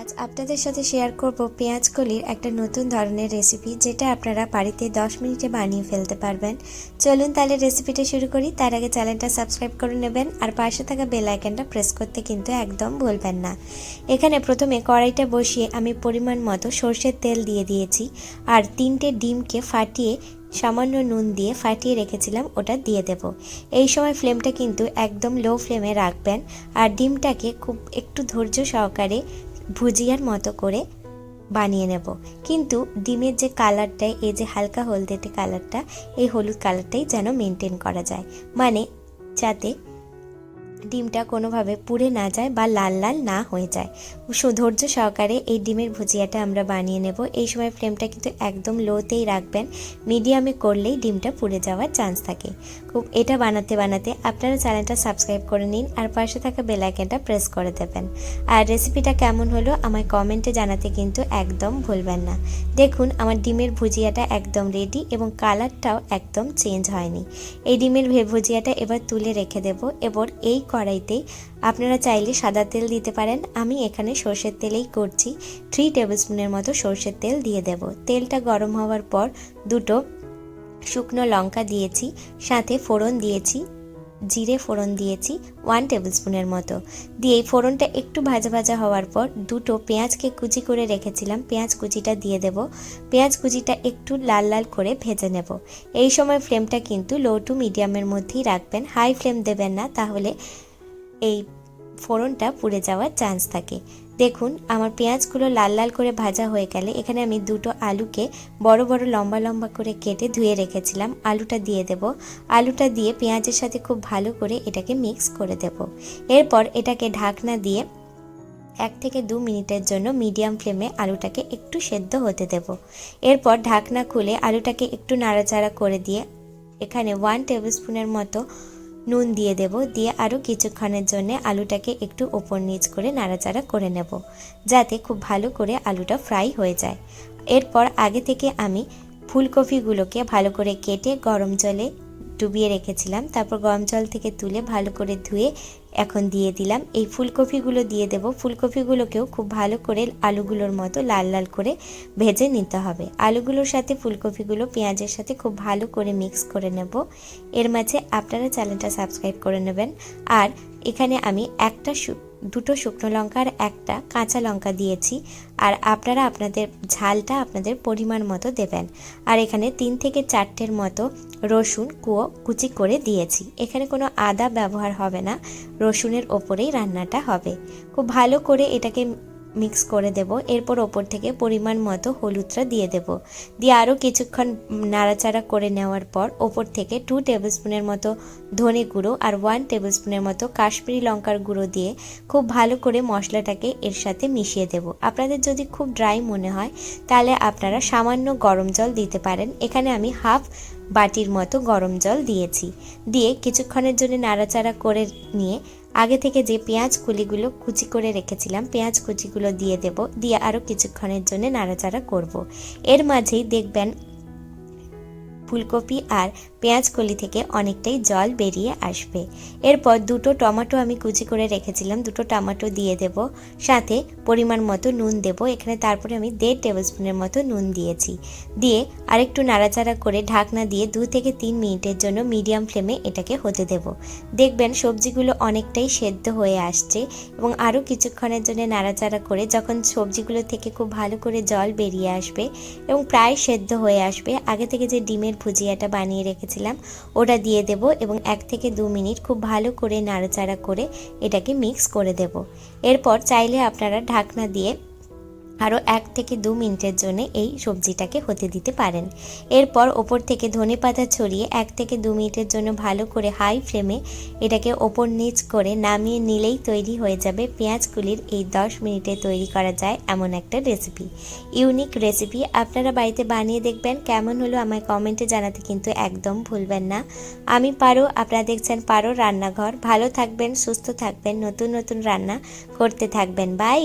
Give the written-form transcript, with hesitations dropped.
আজ আপনাদের সাথে শেয়ার করব পেঁয়াজ কলির একটা নতুন ধরনের রেসিপি, যেটা আপনারা বাড়িতে 10 মিনিটে বানিয়ে ফেলতে পারবেন। চলুন তাহলে রেসিপিটা শুরু করি। তার আগে চ্যানেলটা সাবস্ক্রাইব করে নেবেন আর পাশে থাকা বেল আইকনটা প্রেস করতে কিন্তু একদম ভুলবেন না। এখানে প্রথমে কড়াইটা বসিয়ে আমি পরিমাণ মতো সরষের তেল দিয়ে দিয়েছি আর 3টে ডিমকে ফাটিয়ে সামান্য নুন দিয়ে ফাটিয়ে রেখেছিলাম, ওটা দিয়ে দেব। এই সময় ফ্লেমটা কিন্তু একদম লো ফ্লেমে রাখবেন আর ডিমটাকে খুব একটু ধৈর্য সহকারে ভুজিয়ার মতো করে বানিয়ে নেব। কিন্তু ডিমের যে কালারটা, এই যে হালকা হলদেটে কালারটা, এই হলুদ কালারটাই যেন মেনটেন করা যায়, মানে যাতে ডিমটা কোনোভাবে পুড়ে না যায় বা লাল লাল না হয়ে যায়। ধৈর্য সহকারে এই ডিমের ভুজিয়াটা আমরা বানিয়ে নেব। এই সময় ফ্লেমটা কিন্তু একদম লোতেই রাখবেন, মিডিয়ামে করলেই ডিমটা পুড়ে যাওয়ার চান্স থাকে। এটা বানাতে বানাতে আপনারা চ্যানেলটা সাবস্ক্রাইব করে নিন আর পাশে থাকা বেল আইকনটা প্রেস করে দেবেন। আর রেসিপিটা কেমন হলো আমায় কমেন্টে জানাতে কিন্তু একদম ভুলবেন না। দেখুন আমার ডিমের ভুজিয়াটা একদম রেডি এবং কালারটাও একদম চেঞ্জ হয়নি। এই ডিমের ভুজিয়াটা এবার তুলে রেখে দেব। এবার এই কড়াইতেই আপনারা চাইলে সাদা তেল দিতে পারেন, আমি এখানে সরষের তেলেই করছি। 3 টেবিলস্পুনের মতো সরষের তেল দিয়ে দেব। তেলটা গরম হওয়ার পর দুটো শুকনো লঙ্কা দিয়েছি, সাথে ফোড়ন দিয়েছি, জিরে ফোড়ন দিয়েছি 1 টেবিলস্পুনের মতো। দিয়ে এই ফোড়নটা একটু ভাজা ভাজা হওয়ার পর দুটো পেঁয়াজকে কুচি করে রেখেছিলাম, পেঁয়াজ কুচিটা দিয়ে দেব। পেঁয়াজ কুচিটা একটু লাল লাল করে ভেজে নেব। এই সময় ফ্লেমটা কিন্তু লো টু মিডিয়ামের মধ্যেই রাখবেন, হাই ফ্লেম দেবেন না, তাহলে এই ফোড়নটা পুড়ে যাওয়ার চান্স থাকে। দেখুন আমার পেঁয়াজগুলো লাল লাল করে ভাজা হয়ে গেলে এখানে আমি দুটো আলুকে বড় বড় লম্বা লম্বা করে কেটে ধুয়ে রেখেছিলাম, আলুটা দিয়ে দেব। আলুটা দিয়ে পেঁয়াজের সাথে খুব ভালো করে এটাকে মিক্স করে দেব। এরপর এটাকে ঢাকনা দিয়ে 1 থেকে 2 মিনিটের জন্য মিডিয়াম ফ্লেমে আলুটাকে একটু সেদ্ধ হতে দেব। এরপর ঢাকনা খুলে আলুটাকে একটু নাড়াচাড়া করে দিয়ে এখানে 1 টেবিলস্পুনের মতো নুন দিয়ে দেব। দিয়ে আরও কিছুক্ষণের জন্য আলুটাকে একটু ওপর নিচ করে নাড়াচাড়া করে নেব, যাতে খুব ভালো করে আলুটা ফ্রাই হয়ে যায়। এরপর আগে থেকে আমি ফুলকপিগুলোকে ভালো করে কেটে গরম জলে ডুবিয়ে রেখেছিলাম, তারপর গরম জল থেকে তুলে ভালো করে ধুয়ে এখন দিয়ে দিলাম। এই ফুলকপিগুলো দিয়ে দেব। ফুলকপিগুলোকেও খুব ভালো করে আলুগুলোর মতো লাল লাল করে ভেজে নিতে হবে। আলুগুলোর সাথে ফুলকপিগুলো পেঁয়াজের সাথে খুব ভালো করে মিক্স করে নেব। এর মাঝে আপনারা চ্যানেলটা সাবস্ক্রাইব করে নেবেন। আর এখানে আমি দুটো শুকনো লঙ্কা আর একটা কাঁচা লঙ্কা দিয়েছি, আর আপনারা আপনাদের ঝালটা আপনাদের পরিমাণ মতো দেবেন। আর এখানে 3 থেকে 4টের মতো রসুন কুচি করে দিয়েছি। এখানে কোনো আদা ব্যবহার হবে না, রসুনের ওপরেই রান্নাটা হবে। খুব ভালো করে এটাকে মিক্স করে দেব। এরপর ওপর থেকে পরিমাণ মতো হলুদটা দিয়ে দেব। দিয়ে আরও কিছুক্ষণ নাড়াচাড়া করে নেওয়ার পর ওপর থেকে 2 টেবিলস্পুনের মতো ধনে গুঁড়ো আর 1 টেবিলস্পুনের মতো কাশ্মীরি লঙ্কার গুঁড়ো দিয়ে খুব ভালো করে মশলাটাকে এর সাথে মিশিয়ে দেব। আপনাদের যদি খুব ড্রাই মনে হয় তাহলে আপনারা সামান্য গরম জল দিতে পারেন। এখানে আমি হাফ বাটির মতো গরম জল দিয়েছি। দিয়ে কিছুক্ষণের জন্য নাড়াচাড়া করে নিয়ে আগে থেকে যে পেঁয়াজ কুচিগুলো কুচি করে রেখেছিলাম, পেঁয়াজ কুচিগুলো দিয়ে দেব। দিয়ে আরও কিছুক্ষণের জন্য নাড়াচাড়া করব। এর মাঝেই দেখবেন ফুলকপি আর পেঁয়াজ কলি থেকে অনেকটাই জল বেরিয়ে আসবে। এরপর দুটো টমেটো আমি কুচি করে রেখেছিলাম, দুটো টমেটো দিয়ে দেব। সাথে পরিমাণ মতো নুন দেব। এখানে তারপরে আমি 1.5 টেবিলস্পুনের মতো নুন দিয়েছি। দিয়ে আরেকটু নাড়াচাড়া করে ঢাকনা দিয়ে 2 থেকে 3 মিনিটের জন্য মিডিয়াম ফ্লেমে এটাকে হতে দেব। দেখবেন সবজিগুলো অনেকটাই সেদ্ধ হয়ে আসছে এবং আরও কিছুক্ষণের জন্য নাড়াচাড়া করে যখন সবজিগুলো থেকে খুব ভালো করে জল বেরিয়ে আসবে এবং প্রায় সেদ্ধ হয়ে আসবে, আগে থেকে যে ডিমের ভুজিয়াটা বানিয়ে রেখেছিলাম ওটা দিয়ে দেব এবং 1 থেকে 2 মিনিট খুব ভালো করে নাড়াচাড়া করে এটাকে মিক্স করে দেব। এরপর চাইলে আপনারা ঢাকনা দিয়ে আরও 1 থেকে 2 মিনিটের জন্য এই সবজিটাকে হতে দিতে পারেন। এরপর ওপর থেকে ধনেপাতা ছড়িয়ে 1 থেকে 2 মিনিটের জন্য ভালো করে হাই ফ্লেমে এটাকে ওপর নিচ করে নামিয়ে নিলেই তৈরি হয়ে যাবে পেঁয়াজ কলির এই 10 মিনিটে তৈরি করা যায় এমন একটা রেসিপি। ইউনিক রেসিপি, আপনারা বাড়িতে বানিয়ে দেখবেন। কেমন হলো আমায় কমেন্টে জানাতে কিন্তু একদম ভুলবেন না। আমি পারো, আপনারা দেখছেন পারো রান্নাঘর। ভালো থাকবেন, সুস্থ থাকবেন, নতুন নতুন রান্না করতে থাকবেন। বাই।